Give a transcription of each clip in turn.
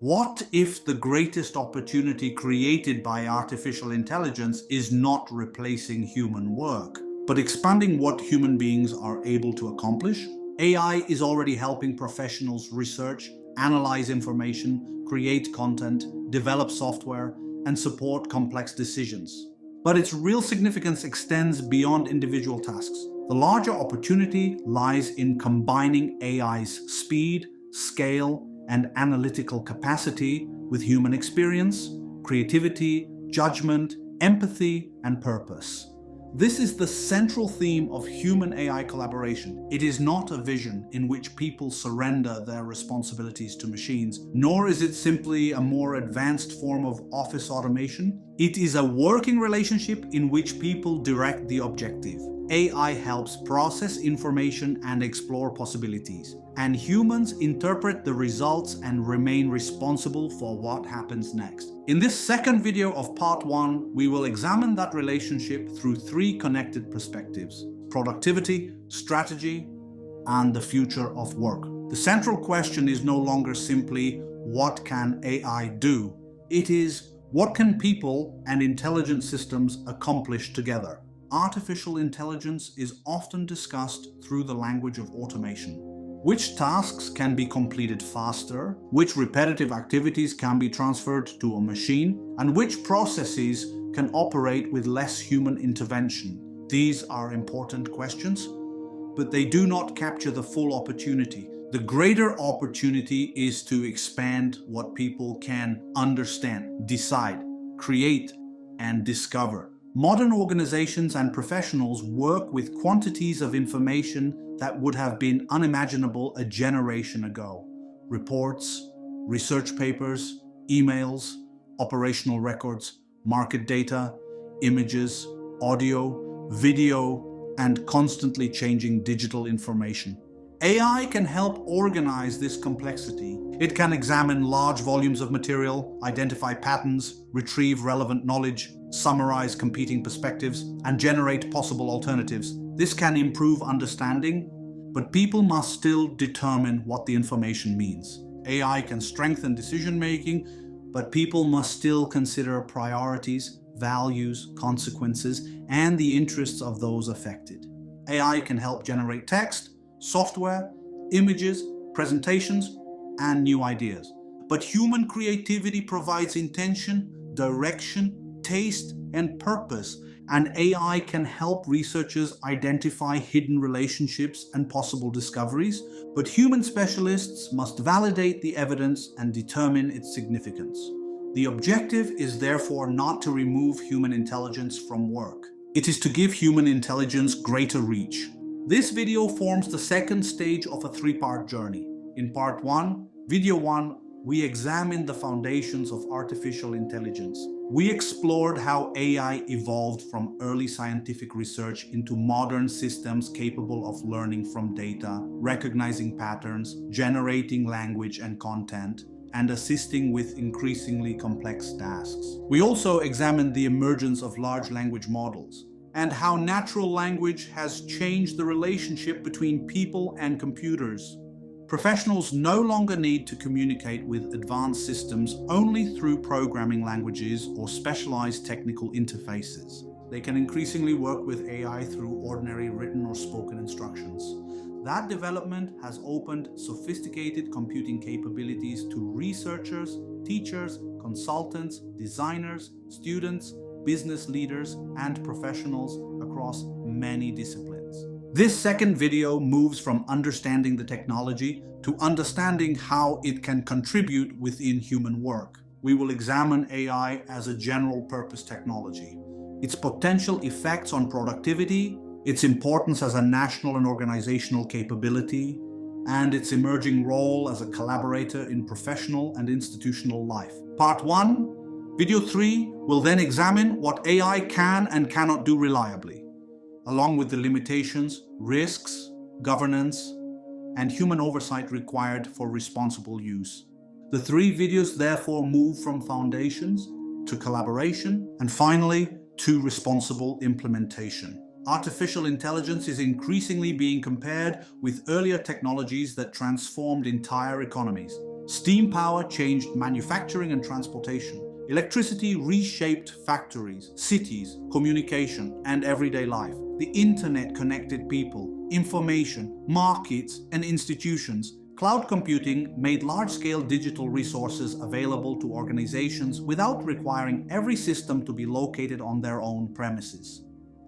What if the greatest opportunity created by artificial intelligence is not replacing human work, but expanding what human beings are able to accomplish? AI is already helping professionals research, analyze information, create content, develop software, and support complex decisions. But its real significance extends beyond individual tasks. The larger opportunity lies in combining AI's speed, scale, and analytical capacity with human experience, creativity, judgment, empathy, and purpose. This is the central theme of human-AI collaboration. It is not a vision in which people surrender their responsibilities to machines, nor is it simply a more advanced form of office automation. It is a working relationship in which people direct the objective. AI helps process information and explore possibilities, and humans interpret the results and remain responsible for what happens next. In this second video of part 1, we will examine that relationship through 3 connected perspectives: productivity, strategy, and the future of work. The central question is no longer simply, what can AI do? It is, what can people and intelligent systems accomplish together? Artificial intelligence is often discussed through the language of automation. Which tasks can be completed faster, which repetitive activities can be transferred to a machine, and which processes can operate with less human intervention? These are important questions, but they do not capture the full opportunity. The greater opportunity is to expand what people can understand, decide, create, and discover. Modern organizations and professionals work with quantities of information that would have been unimaginable a generation ago. Reports, research papers, emails, operational records, market data, images, audio, video, and constantly changing digital information. AI can help organize this complexity. It can examine large volumes of material, identify patterns, retrieve relevant knowledge, summarize competing perspectives, and generate possible alternatives. This can improve understanding, but people must still determine what the information means. AI can strengthen decision-making, but people must still consider priorities, values, consequences, and the interests of those affected. AI can help generate text, software, images, presentations, and new ideas. But human creativity provides intention, direction, taste, and purpose, and AI can help researchers identify hidden relationships and possible discoveries, but human specialists must validate the evidence and determine its significance. The objective is therefore not to remove human intelligence from work. It is to give human intelligence greater reach. This video forms the second stage of a 3-part journey. In part 1, video 1, we examined the foundations of artificial intelligence. We explored how AI evolved from early scientific research into modern systems capable of learning from data, recognizing patterns, generating language and content, and assisting with increasingly complex tasks. We also examined the emergence of large language models and how natural language has changed the relationship between people and computers. Professionals no longer need to communicate with advanced systems only through programming languages or specialized technical interfaces. They can increasingly work with AI through ordinary written or spoken instructions. That development has opened sophisticated computing capabilities to researchers, teachers, consultants, designers, students, business leaders, and professionals across many disciplines. This second video moves from understanding the technology to understanding how it can contribute within human work. We will examine AI as a general-purpose technology, its potential effects on productivity, its importance as a national and organizational capability, and its emerging role as a collaborator in professional and institutional life. Part 1. Video 3 will then examine what AI can and cannot do reliably, along with the limitations, risks, governance, and human oversight required for responsible use. The 3 videos therefore move from foundations to collaboration and finally to responsible implementation. Artificial intelligence is increasingly being compared with earlier technologies that transformed entire economies. Steam power changed manufacturing and transportation. Electricity reshaped factories, cities, communication, and everyday life. The internet connected people, information, markets, and institutions. Cloud computing made large-scale digital resources available to organizations without requiring every system to be located on their own premises.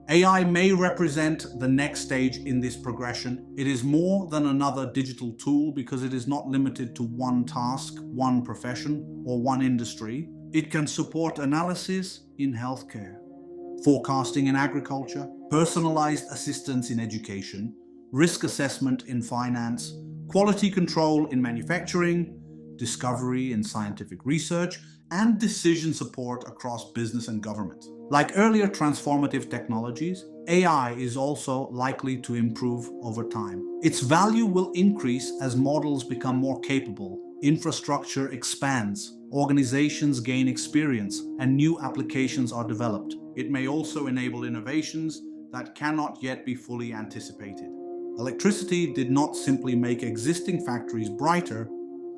AI may represent the next stage in this progression. It is more than another digital tool because it is not limited to one task, one profession, or one industry. It can support analysis in healthcare, forecasting in agriculture, personalized assistance in education, risk assessment in finance, quality control in manufacturing, discovery in scientific research, and decision support across business and government. Like earlier transformative technologies, AI is also likely to improve over time. Its value will increase as models become more capable, infrastructure expands, organizations gain experience, and new applications are developed. It may also enable innovations that cannot yet be fully anticipated. Electricity did not simply make existing factories brighter,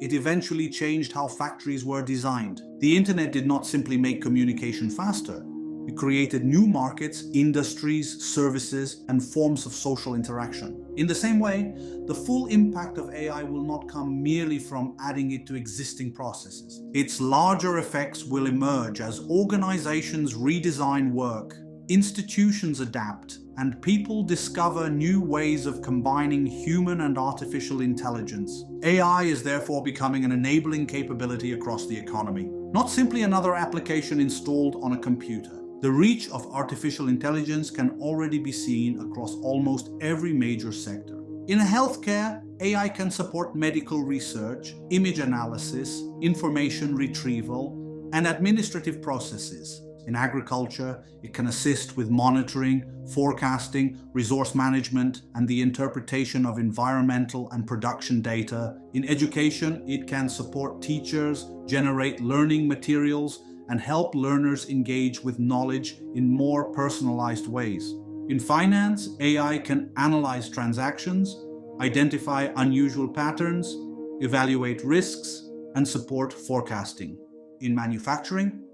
it eventually changed how factories were designed. The internet did not simply make communication faster. It created new markets, industries, services, and forms of social interaction. In the same way, the full impact of AI will not come merely from adding it to existing processes. Its larger effects will emerge as organizations redesign work, institutions adapt, and people discover new ways of combining human and artificial intelligence. AI is therefore becoming an enabling capability across the economy, not simply another application installed on a computer. The reach of artificial intelligence can already be seen across almost every major sector. In healthcare, AI can support medical research, image analysis, information retrieval, and administrative processes. In agriculture, it can assist with monitoring, forecasting, resource management, and the interpretation of environmental and production data. In education, it can support teachers, generate learning materials, and help learners engage with knowledge in more personalized ways. In finance, AI can analyze transactions, identify unusual patterns, evaluate risks, and support forecasting. In manufacturing,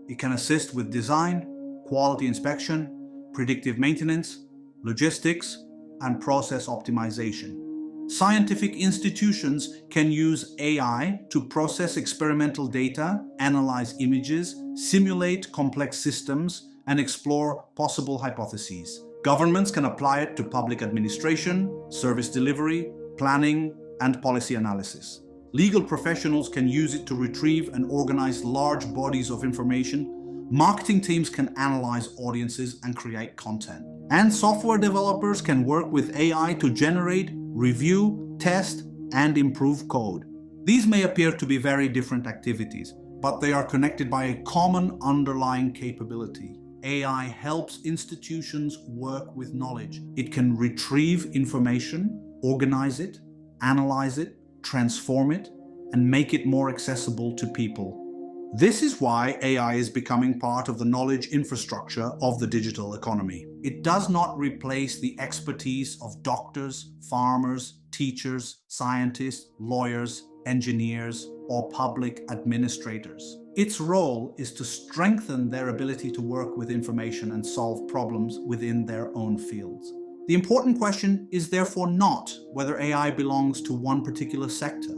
it can assist with design, quality inspection, predictive maintenance, logistics, and process optimization. Scientific institutions can use AI to process experimental data, analyze images, simulate complex systems, and explore possible hypotheses. Governments can apply it to public administration, service delivery, planning, and policy analysis. Legal professionals can use it to retrieve and organize large bodies of information. Marketing teams can analyze audiences and create content. And software developers can work with AI to generate, review, test, and improve code. These may appear to be very different activities, but they are connected by a common underlying capability. AI helps institutions work with knowledge. It can retrieve information, organize it, analyze it, transform it, and make it more accessible to people. This is why AI is becoming part of the knowledge infrastructure of the digital economy. It does not replace the expertise of doctors, farmers, teachers, scientists, lawyers, engineers, or public administrators. Its role is to strengthen their ability to work with information and solve problems within their own fields. The important question is therefore not whether AI belongs to one particular sector.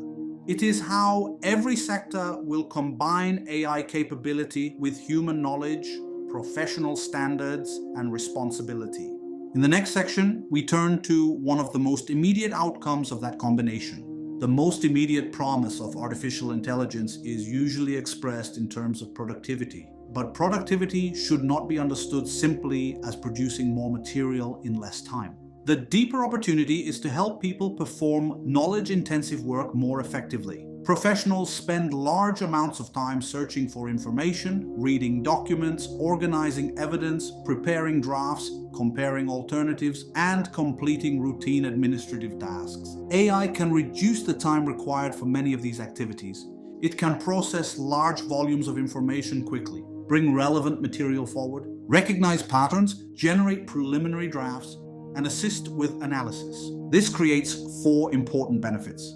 It is how every sector will combine AI capability with human knowledge, professional standards, and responsibility. In the next section, we turn to one of the most immediate outcomes of that combination. The most immediate promise of artificial intelligence is usually expressed in terms of productivity. But productivity should not be understood simply as producing more material in less time. The deeper opportunity is to help people perform knowledge-intensive work more effectively. Professionals spend large amounts of time searching for information, reading documents, organizing evidence, preparing drafts, comparing alternatives, and completing routine administrative tasks. AI can reduce the time required for many of these activities. It can process large volumes of information quickly, bring relevant material forward, recognize patterns, generate preliminary drafts, and assist with analysis. This creates 4 important benefits.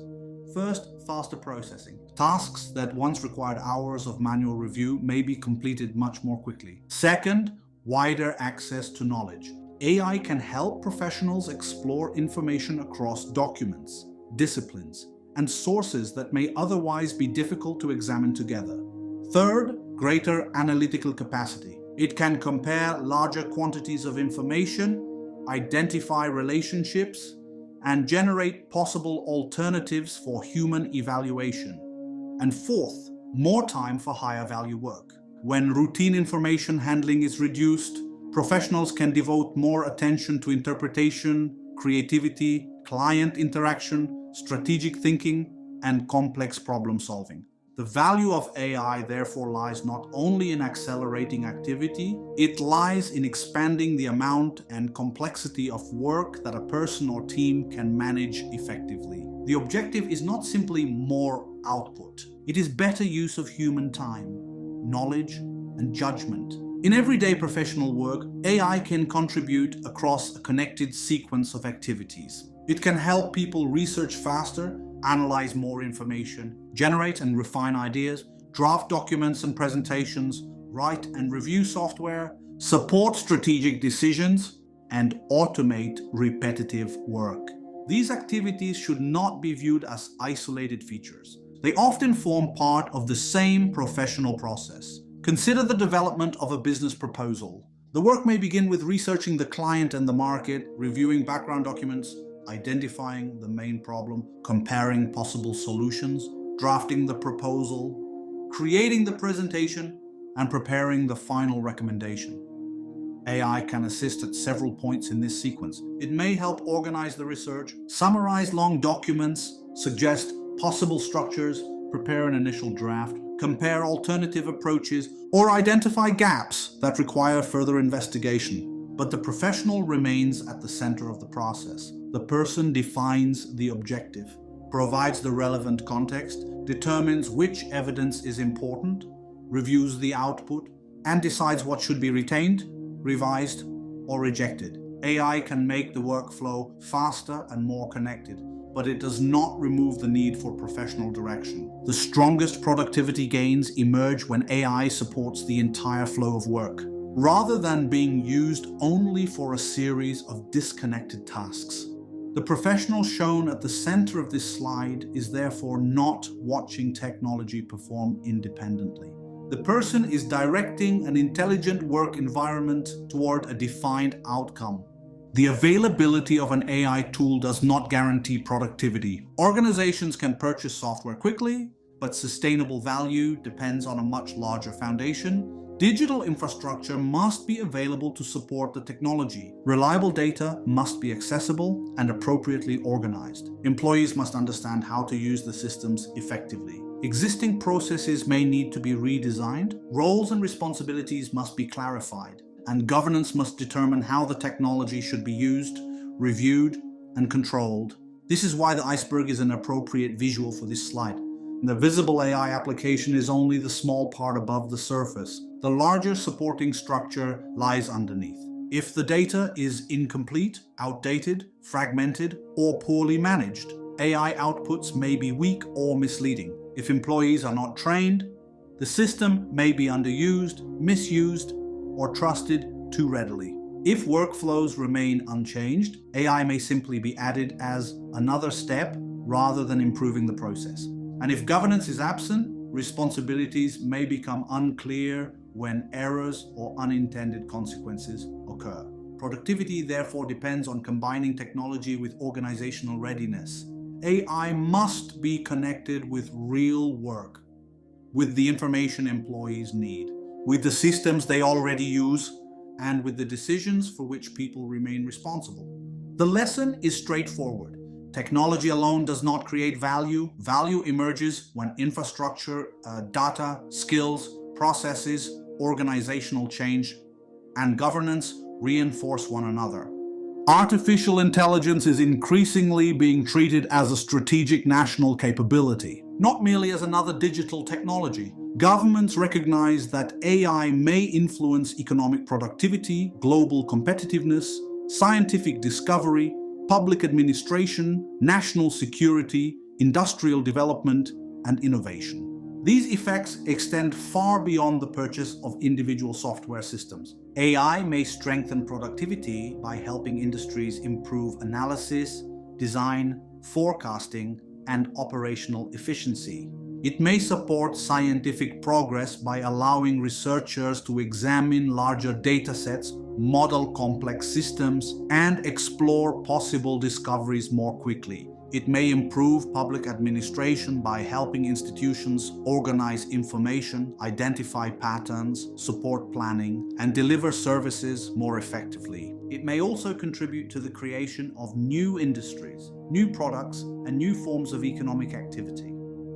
First, faster processing. Tasks that once required hours of manual review may be completed much more quickly. Second, wider access to knowledge. AI can help professionals explore information across documents, disciplines, and sources that may otherwise be difficult to examine together. Third, greater analytical capacity. It can compare larger quantities of information, identify relationships, and generate possible alternatives for human evaluation. And fourth, more time for higher value work. When routine information handling is reduced, professionals can devote more attention to interpretation, creativity, client interaction, strategic thinking, and complex problem solving. The value of AI therefore lies not only in accelerating activity, it lies in expanding the amount and complexity of work that a person or team can manage effectively. The objective is not simply more output. It is better use of human time, knowledge, and judgment. In everyday professional work, AI can contribute across a connected sequence of activities. It can help people research faster, analyze more information, generate and refine ideas, draft documents and presentations, write and review software, support strategic decisions, and automate repetitive work. These activities should not be viewed as isolated features. They often form part of the same professional process. Consider the development of a business proposal. The work may begin with researching the client and the market, reviewing background documents, identifying the main problem, comparing possible solutions, drafting the proposal, creating the presentation, and preparing the final recommendation. AI can assist at several points in this sequence. It may help organize the research, summarize long documents, suggest possible structures, prepare an initial draft, compare alternative approaches, or identify gaps that require further investigation. But the professional remains at the center of the process. The person defines the objective, provides the relevant context, determines which evidence is important, reviews the output, and decides what should be retained, revised, or rejected. AI can make the workflow faster and more connected, but it does not remove the need for professional direction. The strongest productivity gains emerge when AI supports the entire flow of work, rather than being used only for a series of disconnected tasks. The professional shown at the center of this slide is therefore not watching technology perform independently. The person is directing an intelligent work environment toward a defined outcome. The availability of an AI tool does not guarantee productivity. Organizations can purchase software quickly, but sustainable value depends on a much larger foundation. Digital infrastructure must be available to support the technology. Reliable data must be accessible and appropriately organized. Employees must understand how to use the systems effectively. Existing processes may need to be redesigned. Roles and responsibilities must be clarified, and governance must determine how the technology should be used, reviewed, and controlled. This is why the iceberg is an appropriate visual for this slide. The visible AI application is only the small part above the surface. The larger supporting structure lies underneath. If the data is incomplete, outdated, fragmented, or poorly managed, AI outputs may be weak or misleading. If employees are not trained, the system may be underused, misused, or trusted too readily. If workflows remain unchanged, AI may simply be added as another step rather than improving the process. And if governance is absent, responsibilities may become unclear when errors or unintended consequences occur. Productivity therefore depends on combining technology with organizational readiness. AI must be connected with real work, with the information employees need, with the systems they already use, and with the decisions for which people remain responsible. The lesson is straightforward. Technology alone does not create value. Value emerges when infrastructure, data, skills, processes, organizational change, and governance reinforce one another. Artificial intelligence is increasingly being treated as a strategic national capability, not merely as another digital technology. Governments recognize that AI may influence economic productivity, global competitiveness, scientific discovery, public administration, national security, industrial development, and innovation. These effects extend far beyond the purchase of individual software systems. AI may strengthen productivity by helping industries improve analysis, design, forecasting, and operational efficiency. It may support scientific progress by allowing researchers to examine larger datasets, model complex systems, and explore possible discoveries more quickly. It may improve public administration by helping institutions organize information, identify patterns, support planning, and deliver services more effectively. It may also contribute to the creation of new industries, new products, and new forms of economic activity.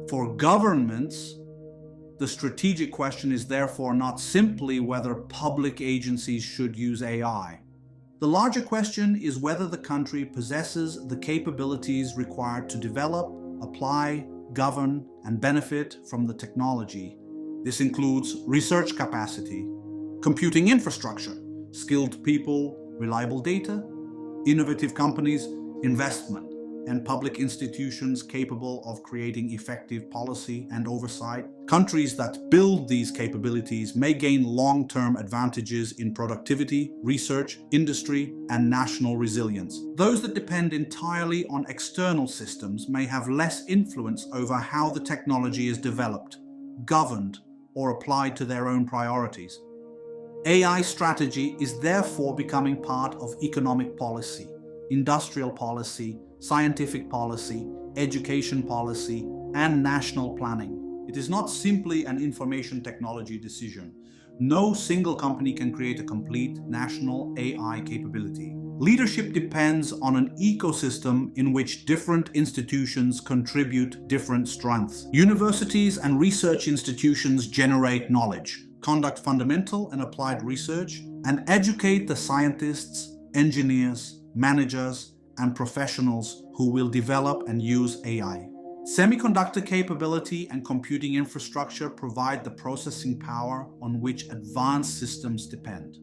For governments, the strategic question is therefore not simply whether public agencies should use AI. The larger question is whether the country possesses the capabilities required to develop, apply, govern, and benefit from the technology. This includes research capacity, computing infrastructure, skilled people, reliable data, innovative companies, investment, and public institutions capable of creating effective policy and oversight. Countries that build these capabilities may gain long-term advantages in productivity, research, industry, and national resilience. Those that depend entirely on external systems may have less influence over how the technology is developed, governed, or applied to their own priorities. AI strategy is therefore becoming part of economic policy, industrial policy, scientific policy, education policy, and national planning. It is not simply an information technology decision. No single company can create a complete national AI capability. Leadership depends on an ecosystem in which different institutions contribute different strengths. Universities and research institutions generate knowledge, conduct fundamental and applied research, and educate the scientists, engineers, managers, and professionals who will develop and use AI. Semiconductor capability and computing infrastructure provide the processing power on which advanced systems depend.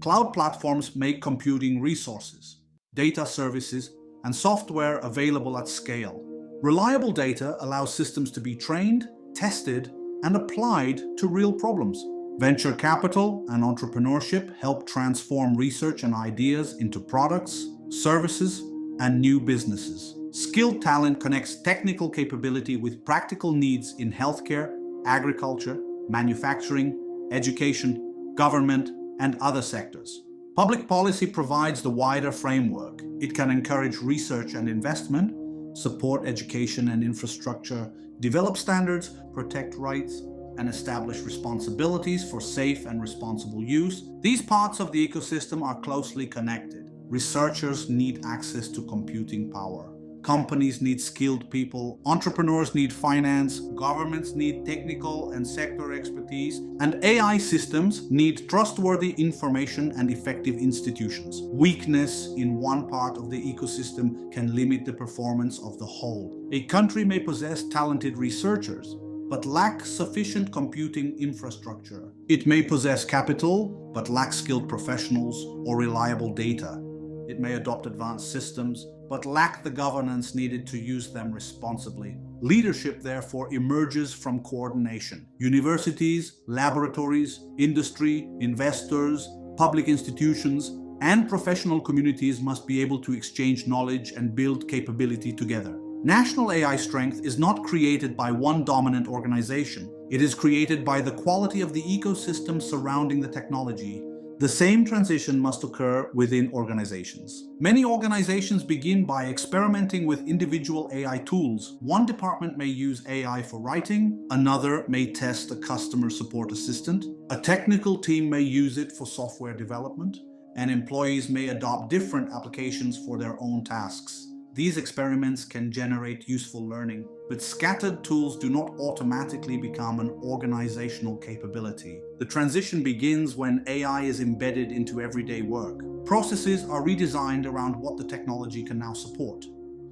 Cloud platforms make computing resources, data services, and software available at scale. Reliable data allows systems to be trained, tested, and applied to real problems. Venture capital and entrepreneurship help transform research and ideas into products, services, and new businesses. Skilled talent connects technical capability with practical needs in healthcare, agriculture, manufacturing, education, government, and other sectors. Public policy provides the wider framework. It can encourage research and investment, support education and infrastructure, develop standards, protect rights, and establish responsibilities for safe and responsible use. These parts of the ecosystem are closely connected. Researchers need access to computing power. Companies need skilled people. Entrepreneurs need finance. Governments need technical and sector expertise. And AI systems need trustworthy information and effective institutions. Weakness in one part of the ecosystem can limit the performance of the whole. A country may possess talented researchers, but lack sufficient computing infrastructure. It may possess capital, but lack skilled professionals or reliable data. It may adopt advanced systems, but lack the governance needed to use them responsibly. Leadership, therefore, emerges from coordination. Universities, laboratories, industry, investors, public institutions, and professional communities must be able to exchange knowledge and build capability together. National AI strength is not created by one dominant organization. It is created by the quality of the ecosystem surrounding the technology. The same transition must occur within organizations. Many organizations begin by experimenting with individual AI tools. One department may use AI for writing, another may test a customer support assistant, a technical team may use it for software development, and employees may adopt different applications for their own tasks. These experiments can generate useful learning, but scattered tools do not automatically become an organizational capability. The transition begins when AI is embedded into everyday work. Processes are redesigned around what the technology can now support.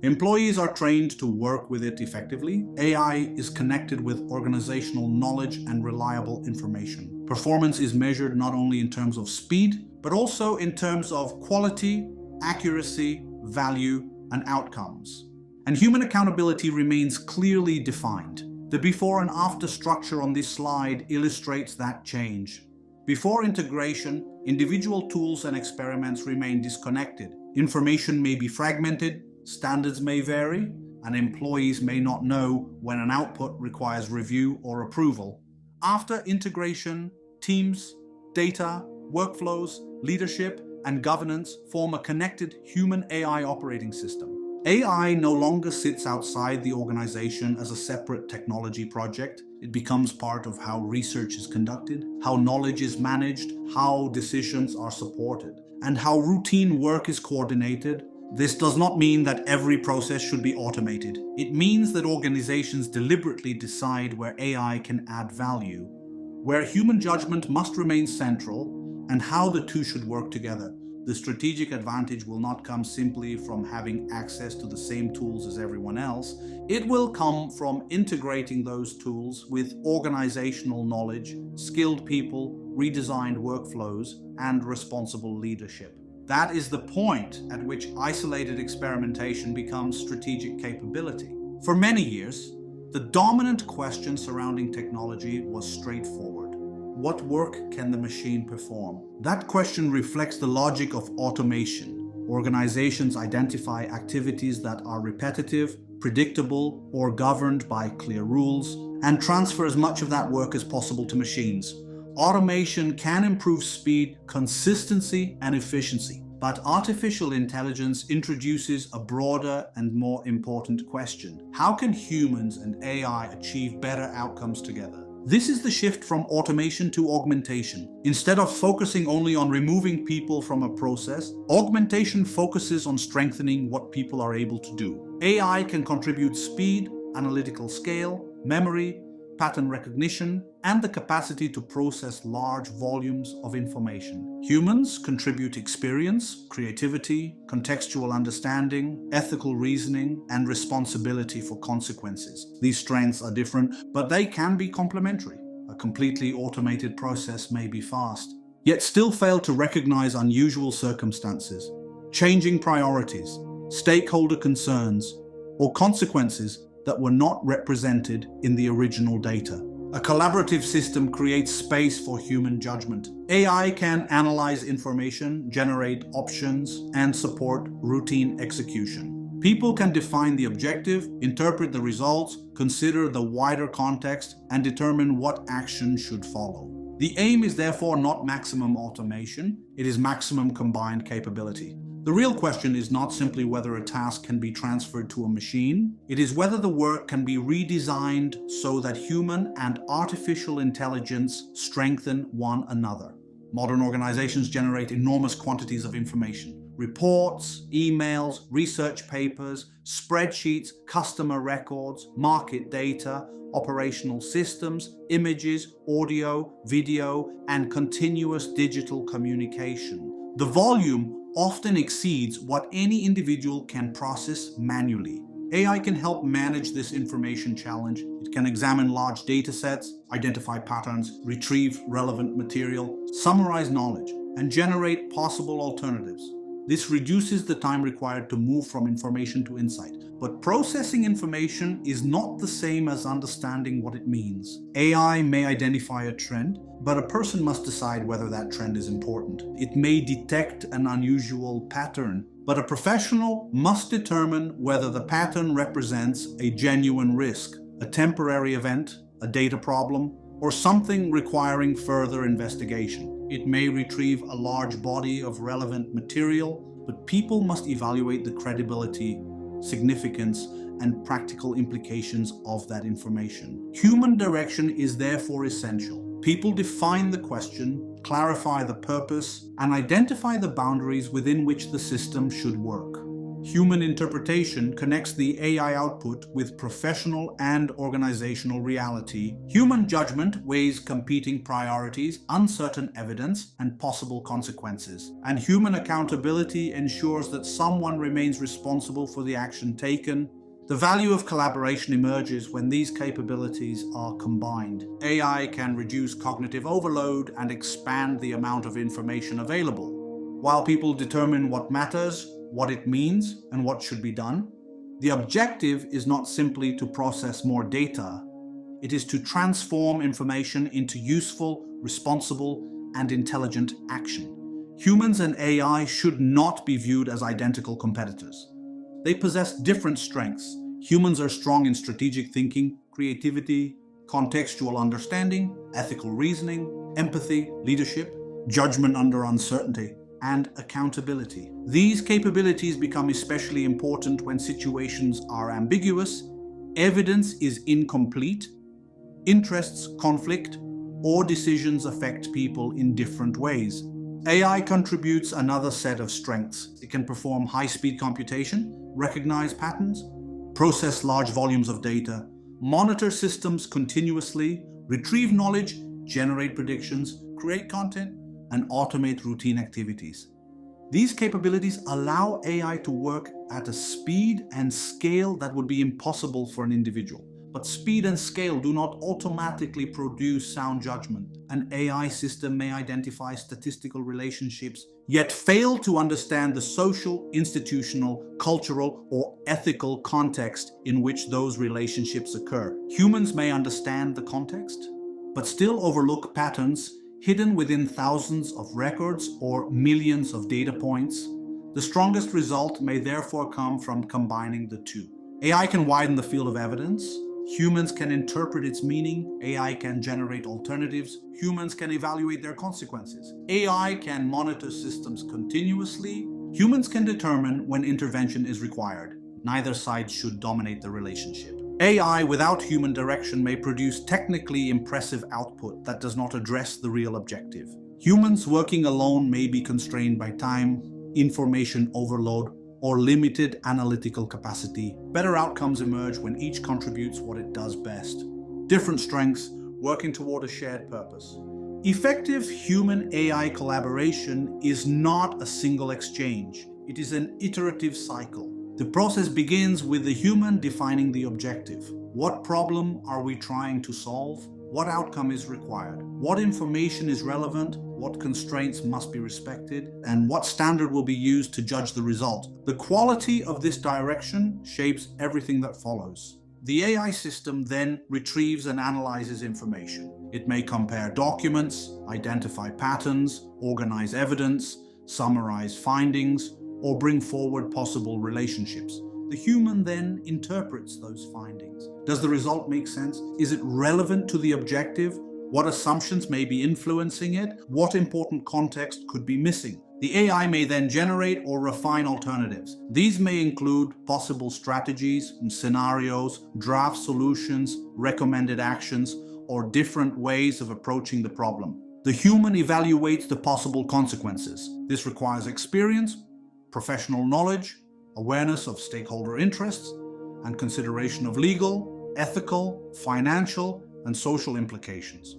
Employees are trained to work with it effectively. AI is connected with organizational knowledge and reliable information. Performance is measured not only in terms of speed, but also in terms of quality, accuracy, value, and outcomes. And human accountability remains clearly defined. The before and after structure on this slide illustrates that change. Before integration, individual tools and experiments remain disconnected. Information may be fragmented, standards may vary, and employees may not know when an output requires review or approval. After integration, teams, data, workflows, leadership, and governance form a connected human-AI operating system. AI no longer sits outside the organization as a separate technology project. It becomes part of how research is conducted, how knowledge is managed, how decisions are supported, and how routine work is coordinated. This does not mean that every process should be automated. It means that organizations deliberately decide where AI can add value, where human judgment must remain central, and how the two should work together. The strategic advantage will not come simply from having access to the same tools as everyone else. It will come from integrating those tools with organizational knowledge, skilled people, redesigned workflows, and responsible leadership. That is the point at which isolated experimentation becomes strategic capability. For many years, the dominant question surrounding technology was straightforward. What work can the machine perform? That question reflects the logic of automation. Organizations identify activities that are repetitive, predictable, or governed by clear rules, and transfer as much of that work as possible to machines. Automation can improve speed, consistency, and efficiency. But artificial intelligence introduces a broader and more important question. How can humans and AI achieve better outcomes together? This is the shift from automation to augmentation. Instead of focusing only on removing people from a process, augmentation focuses on strengthening what people are able to do. AI can contribute speed, analytical scale, memory, pattern recognition, and the capacity to process large volumes of information. Humans contribute experience, creativity, contextual understanding, ethical reasoning, and responsibility for consequences. These strengths are different, but they can be complementary. A completely automated process may be fast, yet still fail to recognize unusual circumstances, changing priorities, stakeholder concerns, or consequences that were not represented in the original data. A collaborative system creates space for human judgment. AI can analyze information, generate options, and support routine execution. People can define the objective, interpret the results, consider the wider context, and determine what action should follow. The aim is therefore not maximum automation, it is maximum combined capability. The real question is not simply whether a task can be transferred to a machine, it is whether the work can be redesigned so that human and artificial intelligence strengthen one another. Modern organizations generate enormous quantities of information. Reports, emails, research papers, spreadsheets, customer records, market data, operational systems, images, audio, video, and continuous digital communication. The volume often exceeds what any individual can process manually. AI can help manage this information challenge. It can examine large data sets, identify patterns, retrieve relevant material, summarize knowledge, and generate possible alternatives. This reduces the time required to move from information to insight. But processing information is not the same as understanding what it means. AI may identify a trend, but a person must decide whether that trend is important. It may detect an unusual pattern, but a professional must determine whether the pattern represents a genuine risk, a temporary event, a data problem, or something requiring further investigation. It may retrieve a large body of relevant material, but people must evaluate the credibility, significance, and practical implications of that information. Human direction is therefore essential. People define the question, clarify the purpose, and identify the boundaries within which the system should work. Human interpretation connects the AI output with professional and organizational reality. Human judgment weighs competing priorities, uncertain evidence, and possible consequences. And human accountability ensures that someone remains responsible for the action taken. The value of collaboration emerges when these capabilities are combined. AI can reduce cognitive overload and expand the amount of information available. While people determine what matters, what it means, and what should be done, The objective is not simply to process more data, it is to transform information into useful, responsible, and intelligent action. Humans and AI should not be viewed as identical competitors. They possess different strengths. Humans are strong in strategic thinking, creativity, contextual understanding, ethical reasoning, empathy, leadership, judgment under uncertainty, and accountability. These capabilities become especially important when situations are ambiguous, evidence is incomplete, interests conflict, or decisions affect people in different ways. AI contributes another set of strengths. It can perform high-speed computation, recognize patterns, process large volumes of data, monitor systems continuously, retrieve knowledge, generate predictions, create content, and automate routine activities. These capabilities allow AI to work at a speed and scale that would be impossible for an individual. But speed and scale do not automatically produce sound judgment. An AI system may identify statistical relationships, yet fail to understand the social, institutional, cultural, or ethical context in which those relationships occur. Humans may understand the context, but still overlook patterns hidden within thousands of records or millions of data points. The strongest result may therefore come from combining the two. AI can widen the field of evidence. Humans can interpret its meaning, AI can generate alternatives, humans can evaluate their consequences. AI can monitor systems continuously, humans can determine when intervention is required. Neither side should dominate the relationship. AI without human direction may produce technically impressive output that does not address the real objective. Humans working alone may be constrained by time, information overload, or limited analytical capacity. Better outcomes emerge when each contributes what it does best. Different strengths working toward a shared purpose. Effective human-AI collaboration is not a single exchange. It is an iterative cycle. The process begins with the human defining the objective. What problem are we trying to solve? What outcome is required? What information is relevant? What constraints must be respected? And what standard will be used to judge the result? The quality of this direction shapes everything that follows. The AI system then retrieves and analyzes information. It may compare documents, identify patterns, organize evidence, summarize findings, or bring forward possible relationships. The human then interprets those findings. Does the result make sense? Is it relevant to the objective? What assumptions may be influencing it? What important context could be missing? The AI may then generate or refine alternatives. These may include possible strategies and scenarios, draft solutions, recommended actions, or different ways of approaching the problem. The human evaluates the possible consequences. This requires experience, professional knowledge, awareness of stakeholder interests, and consideration of legal, ethical, financial, and social implications.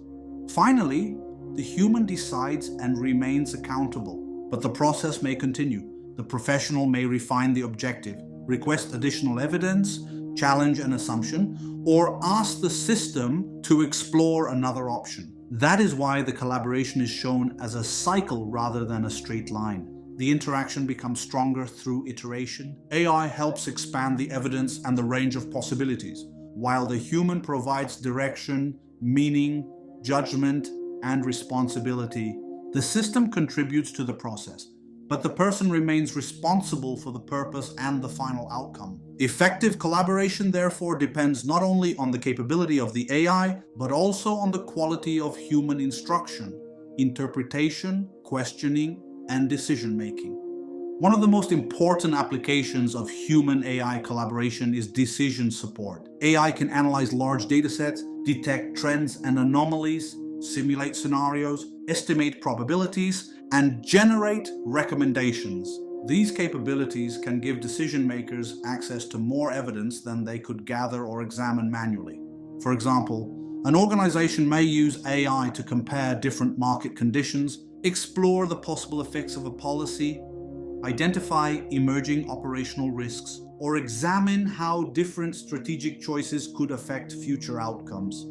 Finally, the human decides and remains accountable, but the process may continue. The professional may refine the objective, request additional evidence, challenge an assumption, or ask the system to explore another option. That is why the collaboration is shown as a cycle rather than a straight line. The interaction becomes stronger through iteration. AI helps expand the evidence and the range of possibilities, while the human provides direction, meaning, judgment, and responsibility. The system contributes to the process, but the person remains responsible for the purpose and the final outcome. Effective collaboration, therefore, depends not only on the capability of the AI, but also on the quality of human instruction, interpretation, questioning, and decision-making. One of the most important applications of human-AI collaboration is decision support. AI can analyze large datasets, detect trends and anomalies, simulate scenarios, estimate probabilities, and generate recommendations. These capabilities can give decision-makers access to more evidence than they could gather or examine manually. For example, an organization may use AI to compare different market conditions, explore the possible effects of a policy, identify emerging operational risks, or examine how different strategic choices could affect future outcomes.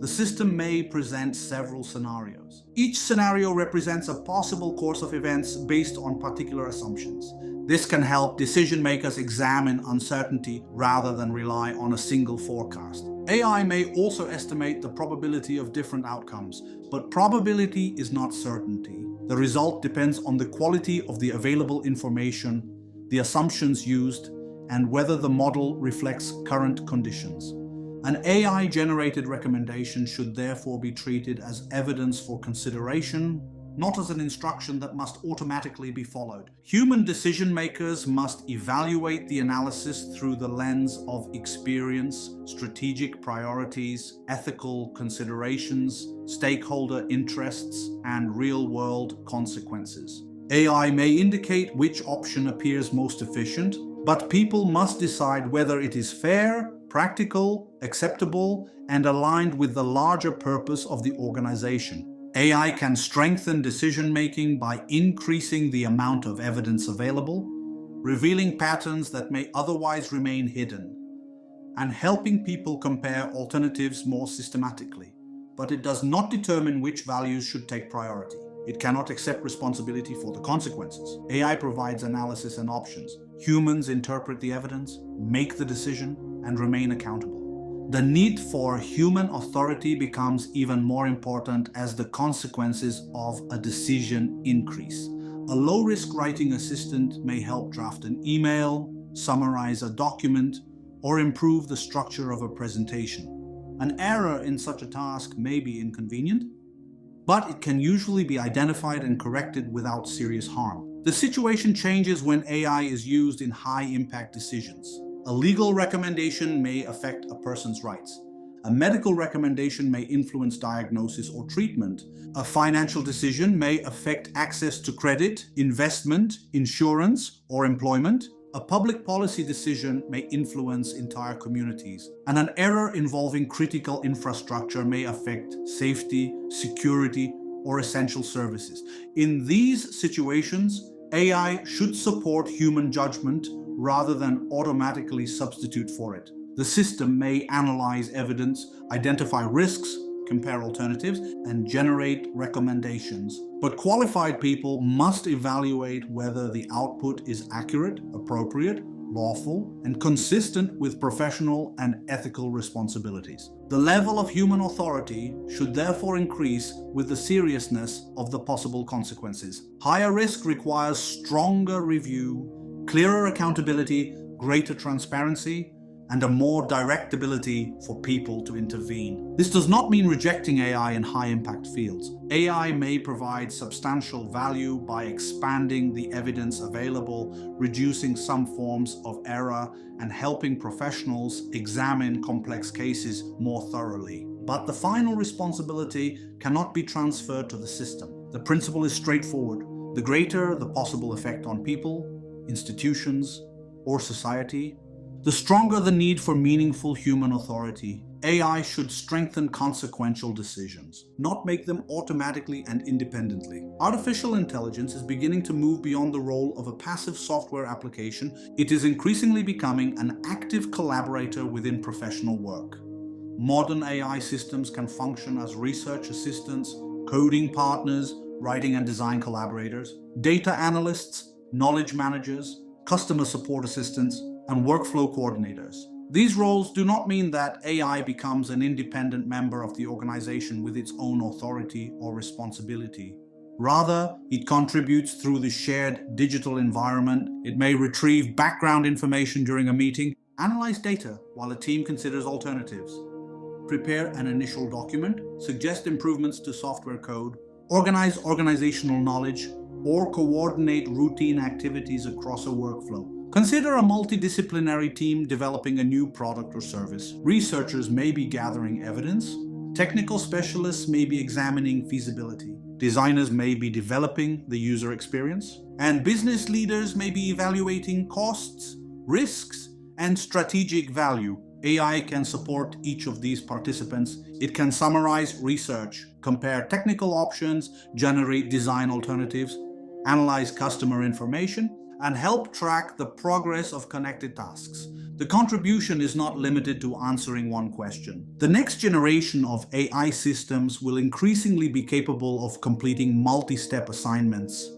The system may present several scenarios. Each scenario represents a possible course of events based on particular assumptions. This can help decision makers examine uncertainty rather than rely on a single forecast. AI may also estimate the probability of different outcomes, but probability is not certainty. The result depends on the quality of the available information, the assumptions used, and whether the model reflects current conditions. An AI-generated recommendation should therefore be treated as evidence for consideration, not as an instruction that must automatically be followed. Human decision makers must evaluate the analysis through the lens of experience, strategic priorities, ethical considerations, stakeholder interests, and real-world consequences. AI may indicate which option appears most efficient, but people must decide whether it is fair, practical, acceptable, and aligned with the larger purpose of the organization. AI can strengthen decision-making by increasing the amount of evidence available, revealing patterns that may otherwise remain hidden, and helping people compare alternatives more systematically. But it does not determine which values should take priority. It cannot accept responsibility for the consequences. AI provides analysis and options. Humans interpret the evidence, make the decision, and remain accountable. The need for human authority becomes even more important as the consequences of a decision increase. A low-risk writing assistant may help draft an email, summarize a document, or improve the structure of a presentation. An error in such a task may be inconvenient, but it can usually be identified and corrected without serious harm. The situation changes when AI is used in high-impact decisions. A legal recommendation may affect a person's rights. A medical recommendation may influence diagnosis or treatment. A financial decision may affect access to credit, investment, insurance, or employment. A public policy decision may influence entire communities. And an error involving critical infrastructure may affect safety, security, or essential services. In these situations, AI should support human judgment rather than automatically substitute for it. The system may analyze evidence, identify risks, compare alternatives, and generate recommendations. But qualified people must evaluate whether the output is accurate, appropriate, lawful, and consistent with professional and ethical responsibilities. The level of human authority should therefore increase with the seriousness of the possible consequences. Higher risk requires stronger review, clearer accountability, greater transparency, and a more direct ability for people to intervene. This does not mean rejecting AI in high-impact fields. AI may provide substantial value by expanding the evidence available, reducing some forms of error, and helping professionals examine complex cases more thoroughly. But the final responsibility cannot be transferred to the system. The principle is straightforward. The greater the possible effect on people, institutions, or society, the stronger the need for meaningful human authority. AI should strengthen consequential decisions, not make them automatically and independently. Artificial intelligence is beginning to move beyond the role of a passive software application. It is increasingly becoming an active collaborator within professional work. Modern AI systems can function as research assistants, coding partners, writing and design collaborators, data analysts, knowledge managers, customer support assistants, and workflow coordinators. These roles do not mean that AI becomes an independent member of the organization with its own authority or responsibility. Rather, it contributes through the shared digital environment. It may retrieve background information during a meeting, analyze data while a team considers alternatives, prepare an initial document, suggest improvements to software code, organize organizational knowledge, or coordinate routine activities across a workflow. Consider a multidisciplinary team developing a new product or service. Researchers may be gathering evidence. Technical specialists may be examining feasibility. Designers may be developing the user experience. And business leaders may be evaluating costs, risks, and strategic value. AI can support each of these participants. It can summarize research, compare technical options, generate design alternatives, analyze customer information, and help track the progress of connected tasks. The contribution is not limited to answering one question. The next generation of AI systems will increasingly be capable of completing multi-step assignments,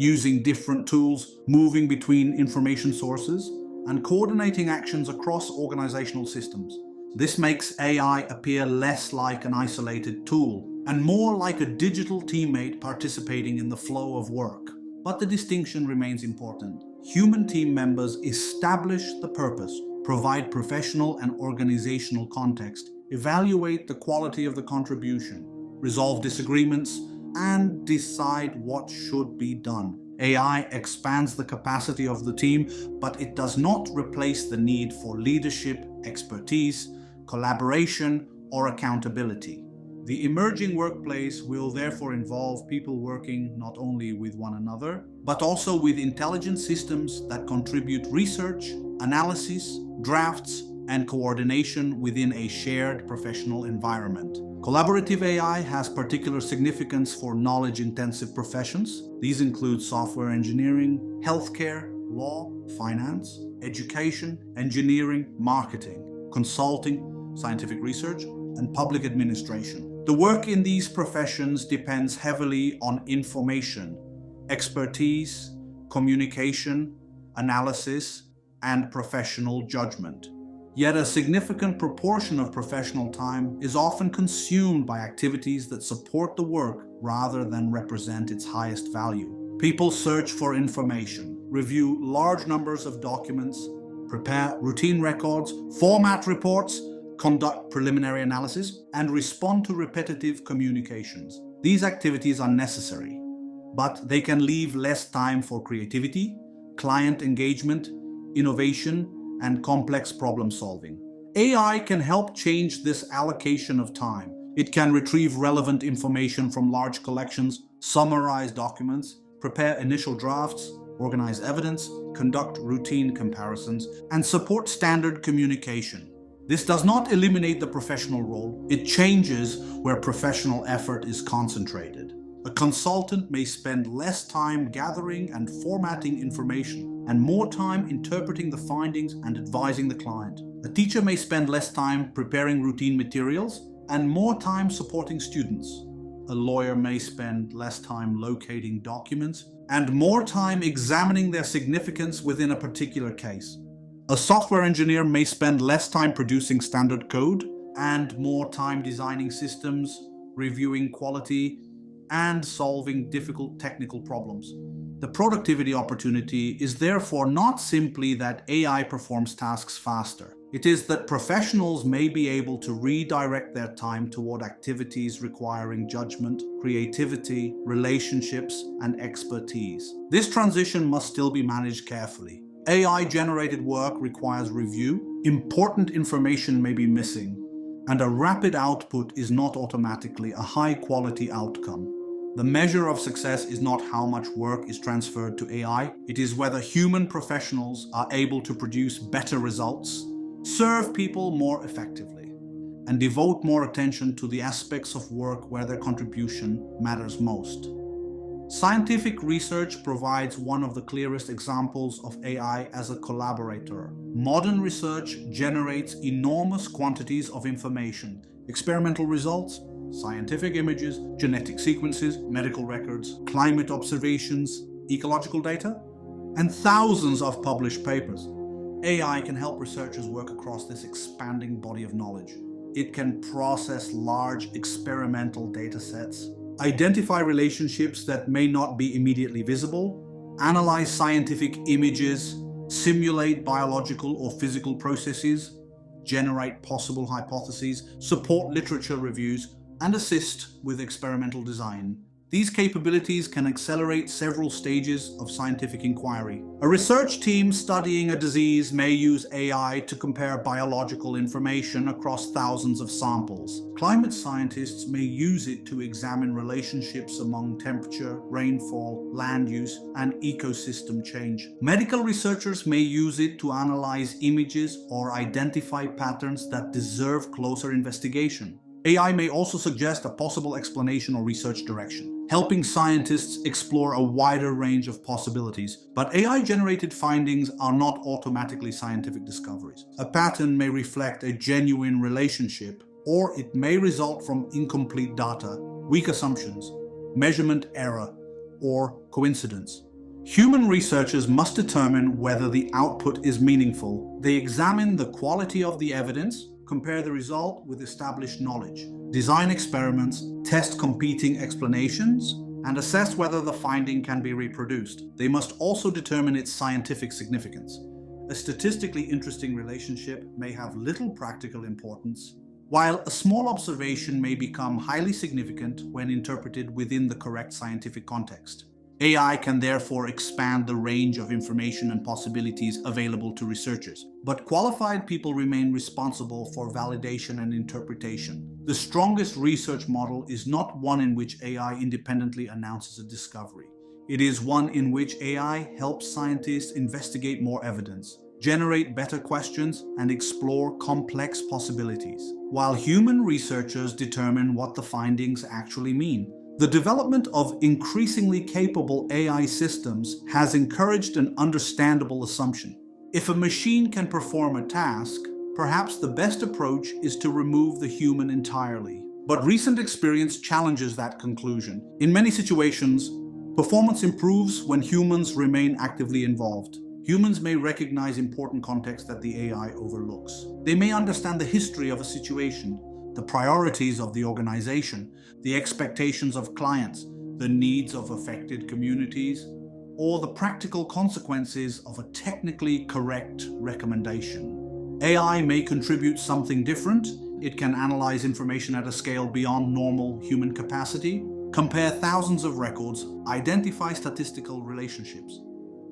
using different tools, moving between information sources, and coordinating actions across organizational systems. This makes AI appear less like an isolated tool and more like a digital teammate participating in the flow of work. But the distinction remains important. Human team members establish the purpose, provide professional and organizational context, evaluate the quality of the contribution, resolve disagreements, and decide what should be done. AI expands the capacity of the team, but it does not replace the need for leadership, expertise, collaboration, or accountability. The emerging workplace will therefore involve people working not only with one another, but also with intelligent systems that contribute research, analysis, drafts, and coordination within a shared professional environment. Collaborative AI has particular significance for knowledge-intensive professions. These include software engineering, healthcare, law, finance, education, engineering, marketing, consulting, scientific research, and public administration. The work in these professions depends heavily on information, expertise, communication, analysis, and professional judgment. Yet a significant proportion of professional time is often consumed by activities that support the work rather than represent its highest value. People search for information, review large numbers of documents, prepare routine records, format reports, conduct preliminary analysis, and respond to repetitive communications. These activities are necessary, but they can leave less time for creativity, client engagement, innovation, and complex problem solving. AI can help change this allocation of time. It can retrieve relevant information from large collections, summarize documents, prepare initial drafts, organize evidence, conduct routine comparisons, and support standard communication. This does not eliminate the professional role. It changes where professional effort is concentrated. A consultant may spend less time gathering and formatting information and more time interpreting the findings and advising the client. A teacher may spend less time preparing routine materials and more time supporting students. A lawyer may spend less time locating documents and more time examining their significance within a particular case. A software engineer may spend less time producing standard code and more time designing systems, reviewing quality, and solving difficult technical problems. The productivity opportunity is therefore not simply that AI performs tasks faster. It is that professionals may be able to redirect their time toward activities requiring judgment, creativity, relationships, and expertise. This transition must still be managed carefully. AI-generated work requires review, important information may be missing, and a rapid output is not automatically a high-quality outcome. The measure of success is not how much work is transferred to AI, it is whether human professionals are able to produce better results, serve people more effectively, and devote more attention to the aspects of work where their contribution matters most. Scientific research provides one of the clearest examples of AI as a collaborator. Modern research generates enormous quantities of information, experimental results, scientific images, genetic sequences, medical records, climate observations, ecological data, and thousands of published papers. AI can help researchers work across this expanding body of knowledge. It can process large experimental data sets, identify relationships that may not be immediately visible, analyze scientific images, simulate biological or physical processes, generate possible hypotheses, support literature reviews, and assist with experimental design. These capabilities can accelerate several stages of scientific inquiry. A research team studying a disease may use AI to compare biological information across thousands of samples. Climate scientists may use it to examine relationships among temperature, rainfall, land use, and ecosystem change. Medical researchers may use it to analyze images or identify patterns that deserve closer investigation. AI may also suggest a possible explanation or research direction, helping scientists explore a wider range of possibilities. But AI-generated findings are not automatically scientific discoveries. A pattern may reflect a genuine relationship, or it may result from incomplete data, weak assumptions, measurement error, or coincidence. Human researchers must determine whether the output is meaningful. They examine the quality of the evidence, compare the result with established knowledge, design experiments, test competing explanations, and assess whether the finding can be reproduced. They must also determine its scientific significance. A statistically interesting relationship may have little practical importance, while a small observation may become highly significant when interpreted within the correct scientific context. AI can therefore expand the range of information and possibilities available to researchers, but qualified people remain responsible for validation and interpretation. The strongest research model is not one in which AI independently announces a discovery. It is one in which AI helps scientists investigate more evidence, generate better questions, and explore complex possibilities, while human researchers determine what the findings actually mean. The development of increasingly capable AI systems has encouraged an understandable assumption. If a machine can perform a task, perhaps the best approach is to remove the human entirely. But recent experience challenges that conclusion. In many situations, performance improves when humans remain actively involved. Humans may recognize important context that the AI overlooks. They may understand the history of a situation, the priorities of the organization, the expectations of clients, the needs of affected communities, or the practical consequences of a technically correct recommendation. AI may contribute something different. It can analyze information at a scale beyond normal human capacity, compare thousands of records, identify statistical relationships,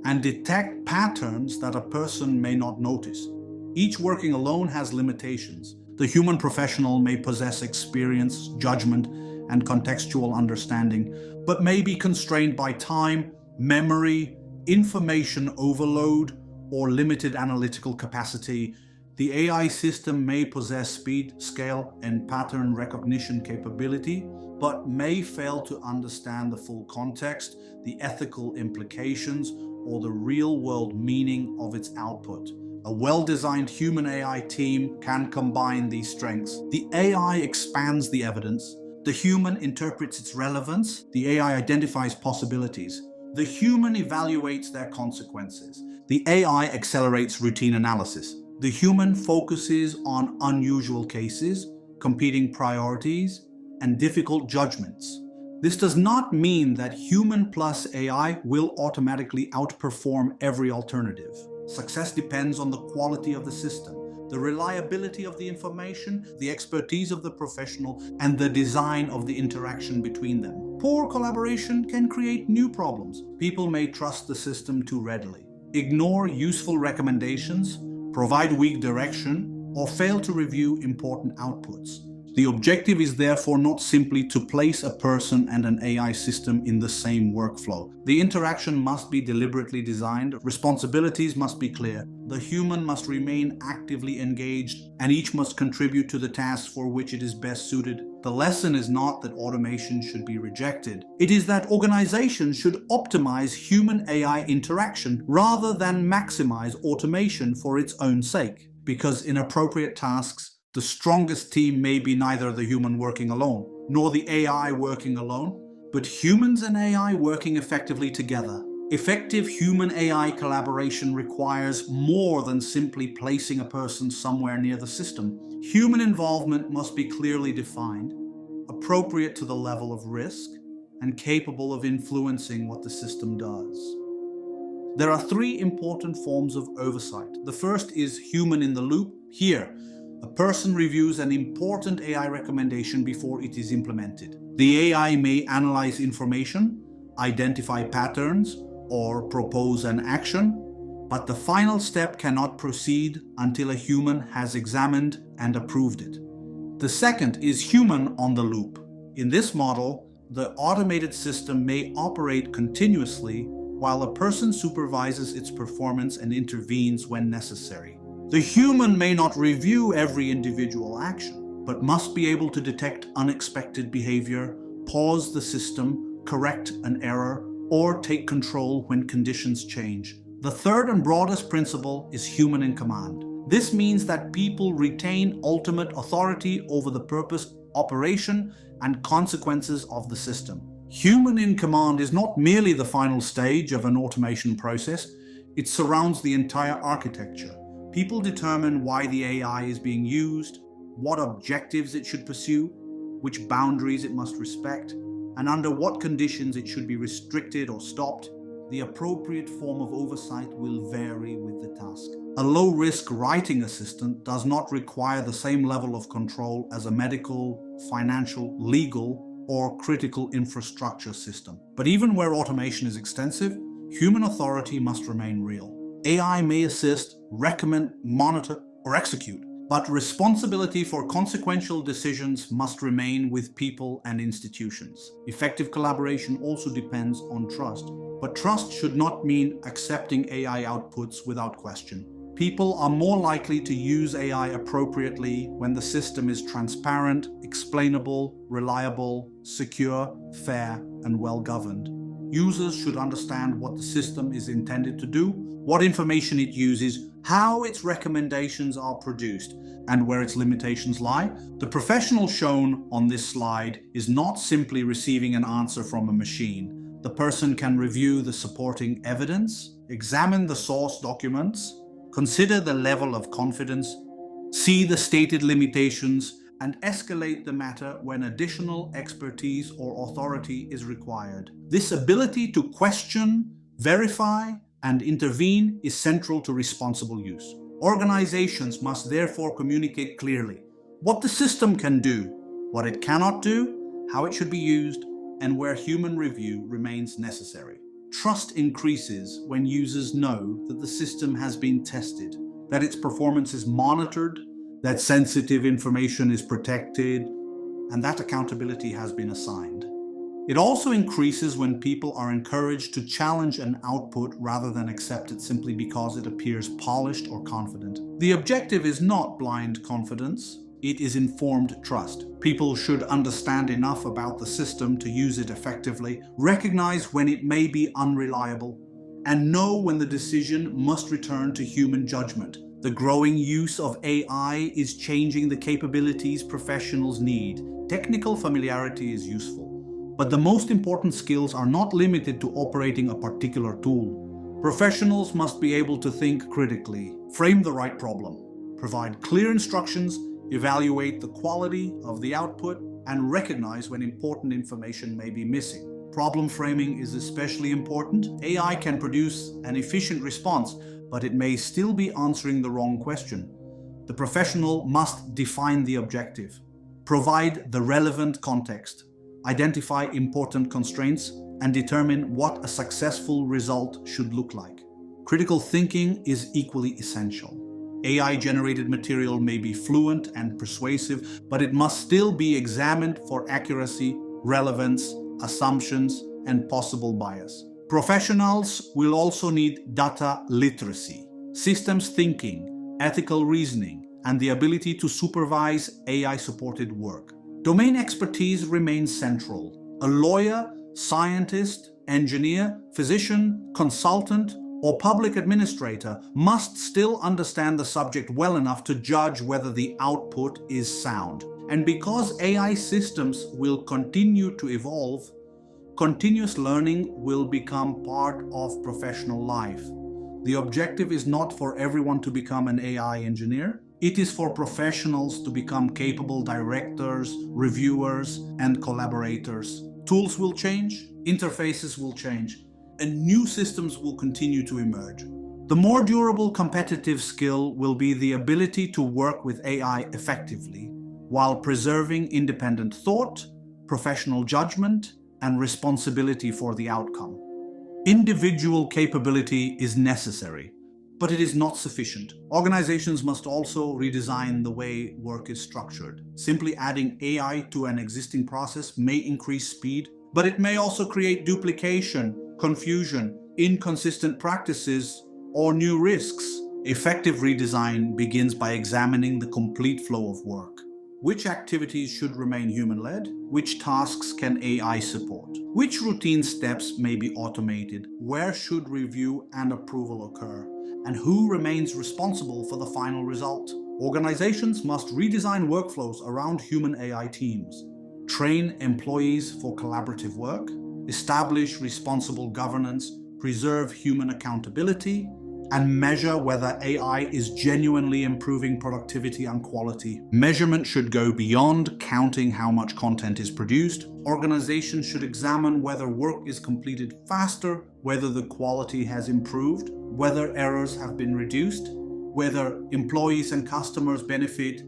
and detect patterns that a person may not notice. Each working alone has limitations. The human professional may possess experience, judgment, and contextual understanding, but may be constrained by time, memory, information overload, or limited analytical capacity. The AI system may possess speed, scale, and pattern recognition capability, but may fail to understand the full context, the ethical implications, or the real-world meaning of its output. A well-designed human-AI team can combine these strengths. The AI expands the evidence. The human interprets its relevance. The AI identifies possibilities. The human evaluates their consequences. The AI accelerates routine analysis. The human focuses on unusual cases, competing priorities, and difficult judgments. This does not mean that human plus AI will automatically outperform every alternative. Success depends on the quality of the system, the reliability of the information, the expertise of the professional, and the design of the interaction between them. Poor collaboration can create new problems. People may trust the system too readily, ignore useful recommendations, provide weak direction, or fail to review important outputs. The objective is therefore not simply to place a person and an AI system in the same workflow. The interaction must be deliberately designed, responsibilities must be clear, the human must remain actively engaged, and each must contribute to the task for which it is best suited. The lesson is not that automation should be rejected. It is that organizations should optimize human-AI interaction rather than maximize automation for its own sake. Because in appropriate tasks, the strongest team may be neither the human working alone, nor the AI working alone, but humans and AI working effectively together. Effective human-AI collaboration requires more than simply placing a person somewhere near the system. Human involvement must be clearly defined, appropriate to the level of risk, and capable of influencing what the system does. There are three important forms of oversight. The first is human in the loop. Here, a person reviews an important AI recommendation before it is implemented. The AI may analyze information, identify patterns, or propose an action, but the final step cannot proceed until a human has examined and approved it. The second is human on the loop. In this model, the automated system may operate continuously while a person supervises its performance and intervenes when necessary. The human may not review every individual action, but must be able to detect unexpected behavior, pause the system, correct an error, or take control when conditions change. The third and broadest principle is human in command. This means that people retain ultimate authority over the purpose, operation, and consequences of the system. Human in command is not merely the final stage of an automation process, it surrounds the entire architecture. People determine why the AI is being used, what objectives it should pursue, which boundaries it must respect, and under what conditions it should be restricted or stopped. The appropriate form of oversight will vary with the task. A low-risk writing assistant does not require the same level of control as a medical, financial, legal, or critical infrastructure system. But even where automation is extensive, human authority must remain real. AI may assist, recommend, monitor, or execute, but responsibility for consequential decisions must remain with people and institutions. Effective collaboration also depends on trust, but trust should not mean accepting AI outputs without question. People are more likely to use AI appropriately when the system is transparent, explainable, reliable, secure, fair, and well-governed. Users should understand what the system is intended to do, what information it uses, how its recommendations are produced, and where its limitations lie. The professional shown on this slide is not simply receiving an answer from a machine. The person can review the supporting evidence, examine the source documents, consider the level of confidence, see the stated limitations, and escalate the matter when additional expertise or authority is required. This ability to question, verify, and intervene is central to responsible use. Organizations must therefore communicate clearly what the system can do, what it cannot do, how it should be used, and where human review remains necessary. Trust increases when users know that the system has been tested, that its performance is monitored, that sensitive information is protected, and that accountability has been assigned. It also increases when people are encouraged to challenge an output rather than accept it simply because it appears polished or confident. The objective is not blind confidence, it is informed trust. People should understand enough about the system to use it effectively, recognize when it may be unreliable, and know when the decision must return to human judgment. The growing use of AI is changing the capabilities professionals need. Technical familiarity is useful, but the most important skills are not limited to operating a particular tool. Professionals must be able to think critically, frame the right problem, provide clear instructions, evaluate the quality of the output, and recognize when important information may be missing. Problem framing is especially important. AI can produce an efficient response, but it may still be answering the wrong question. The professional must define the objective, provide the relevant context, identify important constraints, and determine what a successful result should look like. Critical thinking is equally essential. AI-generated material may be fluent and persuasive, but it must still be examined for accuracy, relevance, assumptions, and possible bias. Professionals will also need data literacy, systems thinking, ethical reasoning, and the ability to supervise AI-supported work. Domain expertise remains central. A lawyer, scientist, engineer, physician, consultant, or public administrator must still understand the subject well enough to judge whether the output is sound. And because AI systems will continue to evolve, continuous learning will become part of professional life. The objective is not for everyone to become an AI engineer. It is for professionals to become capable directors, reviewers, and collaborators. Tools will change, interfaces will change, and new systems will continue to emerge. The more durable competitive skill will be the ability to work with AI effectively while preserving independent thought, professional judgment, and responsibility for the outcome. Individual capability is necessary, but it is not sufficient. Organizations must also redesign the way work is structured. Simply adding AI to an existing process may increase speed, but it may also create duplication, confusion, inconsistent practices, or new risks. Effective redesign begins by examining the complete flow of work. Which activities should remain human-led? Which tasks can AI support? Which routine steps may be automated? Where should review and approval occur? And who remains responsible for the final result? Organizations must redesign workflows around human AI teams. train employees for collaborative work, establish responsible governance, preserve human accountability, and measure whether AI is genuinely improving productivity and quality. Measurement should go beyond counting how much content is produced. Organizations should examine whether work is completed faster, whether the quality has improved, whether errors have been reduced, whether employees and customers benefit,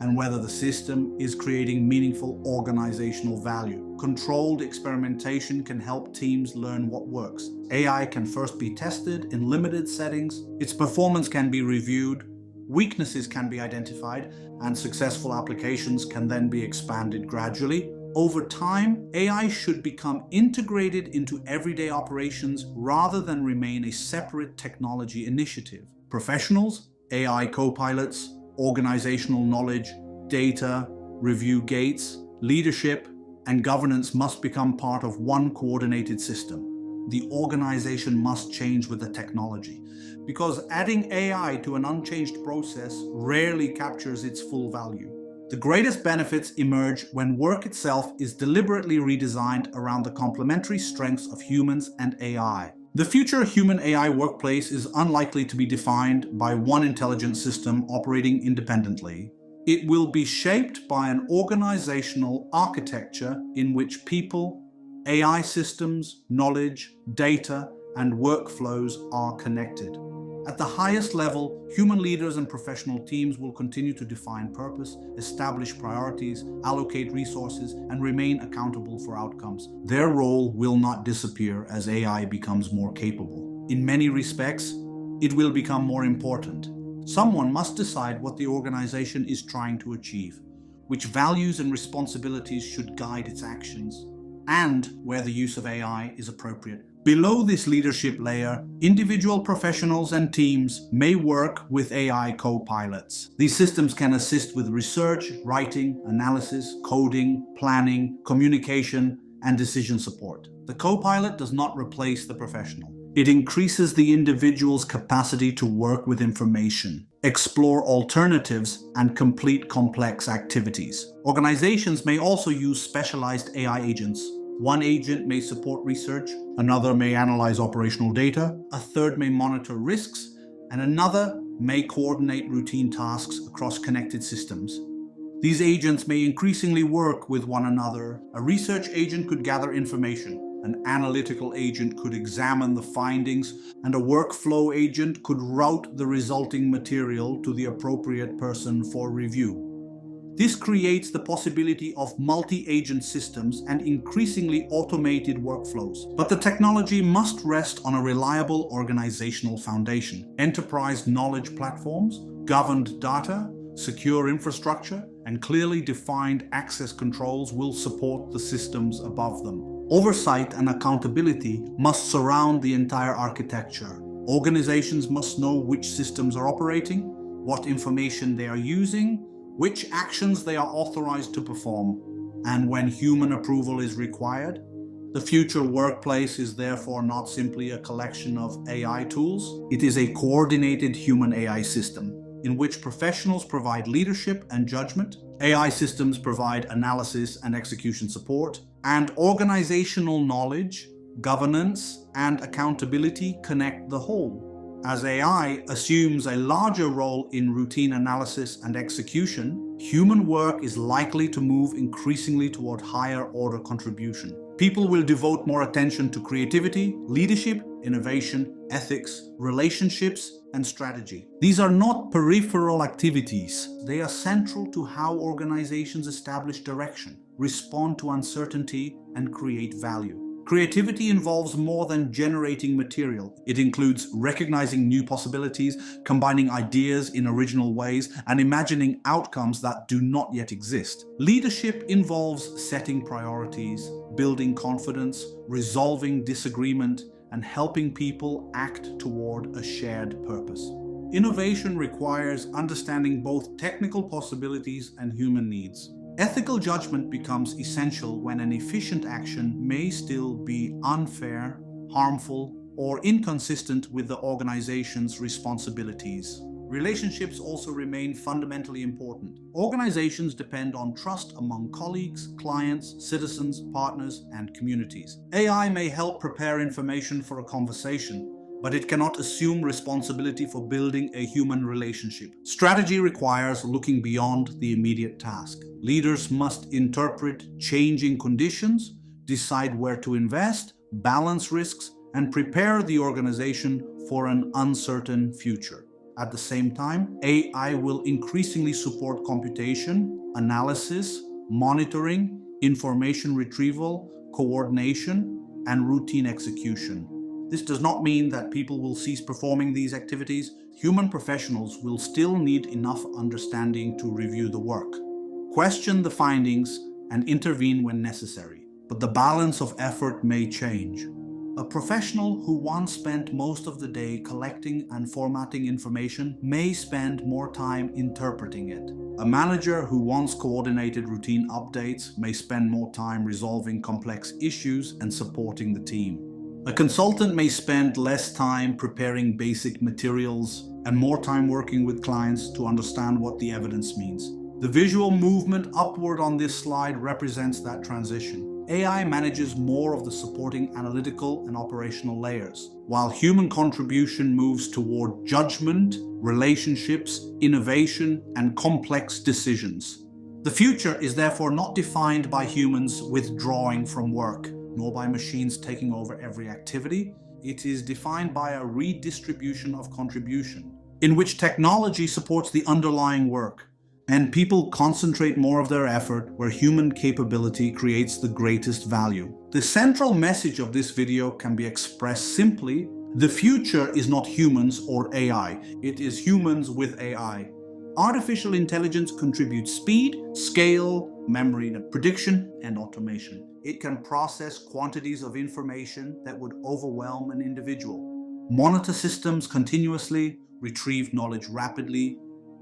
and whether the system is creating meaningful organizational value. Controlled experimentation can help teams learn what works. AI can first be tested in limited settings, its performance can be reviewed, weaknesses can be identified, and successful applications can then be expanded gradually. Over time, AI should become integrated into everyday operations rather than remain a separate technology initiative. Professionals, AI co-pilots, organizational knowledge, data, review gates, leadership, and governance must become part of one coordinated system. The organization must change with the technology, because adding AI to an unchanged process rarely captures its full value. The greatest benefits emerge when work itself is deliberately redesigned around the complementary strengths of humans and AI. The future human-AI workplace is unlikely to be defined by one intelligent system operating independently. It will be shaped by an organizational architecture in which people, AI systems, knowledge, data, and workflows are connected. At the highest level, human leaders and professional teams will continue to define purpose, establish priorities, allocate resources, and remain accountable for outcomes. Their role will not disappear as AI becomes more capable. In many respects, it will become more important. Someone must decide what the organization is trying to achieve, which values and responsibilities should guide its actions, and where the use of AI is appropriate. Below this leadership layer, individual professionals and teams may work with AI co-pilots. These systems can assist with research, writing, analysis, coding, planning, communication, and decision support. The co-pilot does not replace the professional. It increases the individual's capacity to work with information, explore alternatives, and complete complex activities. Organizations may also use specialized AI agents. One agent may support research, another may analyze operational data, a third may monitor risks, and another may coordinate routine tasks across connected systems. These agents may increasingly work with one another. A research agent could gather information, an analytical agent could examine the findings, and a workflow agent could route the resulting material to the appropriate person for review. This creates the possibility of multi-agent systems and increasingly automated workflows. But the technology must rest on a reliable organizational foundation. Enterprise knowledge platforms, governed data, secure infrastructure, and clearly defined access controls will support the systems above them. Oversight and accountability must surround the entire architecture. Organizations must know which systems are operating, what information they are using, which actions they are authorized to perform, and when human approval is required. The future workplace is therefore not simply a collection of AI tools. It is a coordinated human-AI system in which professionals provide leadership and judgment, AI systems provide analysis and execution support, and organizational knowledge, governance, and accountability connect the whole. As AI assumes a larger role in routine analysis and execution, human work is likely to move increasingly toward higher order contribution. People will devote more attention to creativity, leadership, innovation, ethics, relationships, and strategy. These are not peripheral activities. They are central to how organizations establish direction, respond to uncertainty, and create value. Creativity involves more than generating material. It includes recognizing new possibilities, combining ideas in original ways, and imagining outcomes that do not yet exist. Leadership involves setting priorities, building confidence, resolving disagreement, and helping people act toward a shared purpose. Innovation requires understanding both technical possibilities and human needs. Ethical judgment becomes essential when an efficient action may still be unfair, harmful, or inconsistent with the organization's responsibilities. Relationships also remain fundamentally important. Organizations depend on trust among colleagues, clients, citizens, partners, and communities. AI may help prepare information for a conversation, but it cannot assume responsibility for building a human relationship. Strategy requires looking beyond the immediate task. Leaders must interpret changing conditions, decide where to invest, balance risks, and prepare the organization for an uncertain future. At the same time, AI will increasingly support computation, analysis, monitoring, information retrieval, coordination, and routine execution. This does not mean that people will cease performing these activities. Human professionals will still need enough understanding to review the work, question the findings, and intervene when necessary. But the balance of effort may change. A professional who once spent most of the day collecting and formatting information may spend more time interpreting it. A manager who once coordinated routine updates may spend more time resolving complex issues and supporting the team. A consultant may spend less time preparing basic materials and more time working with clients to understand what the evidence means. The visual movement upward on this slide represents that transition. AI manages more of the supporting analytical and operational layers, while human contribution moves toward judgment, relationships, innovation, and complex decisions. The future is therefore not defined by humans withdrawing from work, nor by machines taking over every activity. It is defined by a redistribution of contribution, in which technology supports the underlying work, and people concentrate more of their effort where human capability creates the greatest value. The central message of this video can be expressed simply: the future is not humans or AI, it is humans with AI. Artificial intelligence contributes speed, scale, memory, prediction, and automation. It can process quantities of information that would overwhelm an individual, monitor systems continuously, retrieve knowledge rapidly,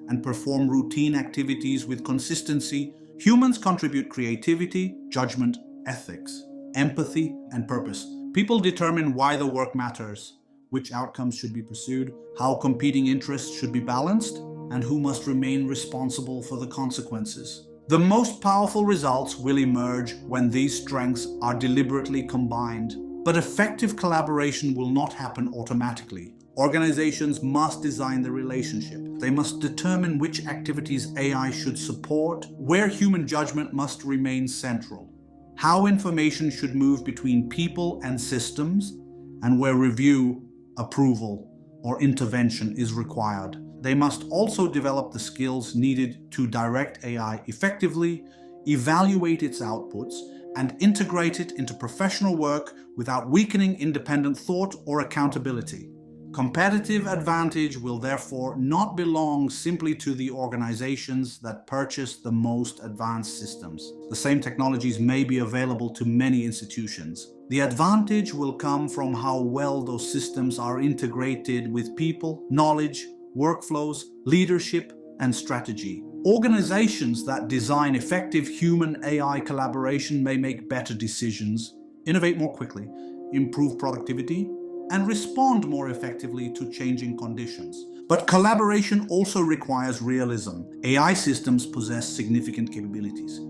and perform routine activities with consistency. Humans contribute creativity, judgment, ethics, empathy, and purpose. People determine why the work matters, which outcomes should be pursued, how competing interests should be balanced, and who must remain responsible for the consequences. The most powerful results will emerge when these strengths are deliberately combined. But effective collaboration will not happen automatically. Organizations must design the relationship. They must determine which activities AI should support, where human judgment must remain central, how information should move between people and systems, and where review, approval, or intervention is required. They must also develop the skills needed to direct AI effectively, evaluate its outputs, and integrate it into professional work without weakening independent thought or accountability. Competitive advantage will therefore not belong simply to the organizations that purchase the most advanced systems. The same technologies may be available to many institutions. The advantage will come from how well those systems are integrated with people, knowledge, workflows, leadership, and strategy. Organizations that design effective human-AI collaboration may make better decisions, innovate more quickly, improve productivity, and respond more effectively to changing conditions. But collaboration also requires realism. AI systems possess significant capabilities,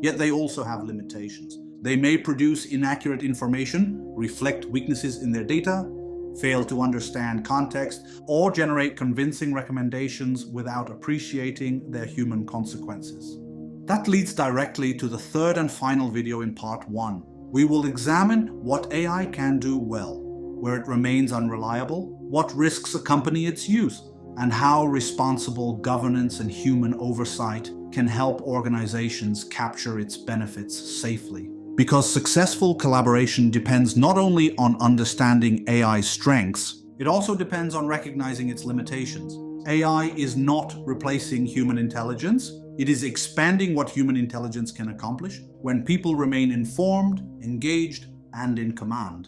yet they also have limitations. They may produce inaccurate information, reflect weaknesses in their data, fail to understand context, or generate convincing recommendations without appreciating their human consequences. That leads directly to the third and final video in part 1. We will examine what AI can do well, where it remains unreliable, what risks accompany its use, and how responsible governance and human oversight can help organizations capture its benefits safely. Because successful collaboration depends not only on understanding AI's strengths, it also depends on recognizing its limitations. AI is not replacing human intelligence. It is expanding what human intelligence can accomplish when people remain informed, engaged, and in command.